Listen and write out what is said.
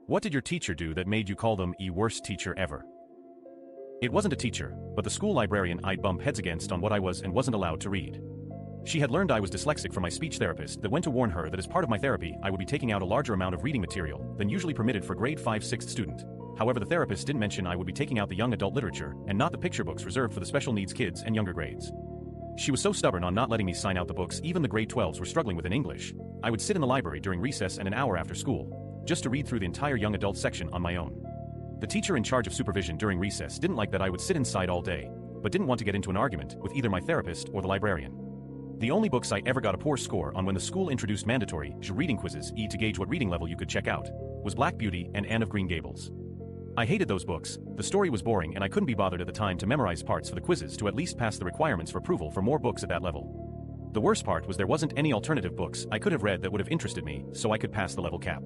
What did your teacher do that made you call them the worst teacher ever? It wasn't a teacher, but the school librarian I'd bump heads against on what I was and wasn't allowed to read. She had learned I was dyslexic from my speech therapist that went to warn her that as part of my therapy I would be taking out a larger amount of reading material than usually permitted for grade 5/6 student. However, the therapist didn't mention I would be taking out the young adult literature and not the picture books reserved for the special needs kids and younger grades. She was so stubborn on not letting me sign out the books even the grade 12s were struggling with in English. I would sit in the library during recess and an hour after school, just to read through the entire young adult section on my own. The teacher in charge of supervision during recess didn't like that I would sit inside all day, but didn't want to get into an argument with either my therapist or the librarian. The only books I ever got a poor score on when the school introduced mandatory reading quizzes to gauge what reading level you could check out was Black Beauty and Anne of Green Gables. I hated those books, the story was boring and I couldn't be bothered at the time to memorize parts for the quizzes to at least pass the requirements for approval for more books at that level. The worst part was there wasn't any alternative books I could have read that would have interested me, so I could pass the level cap.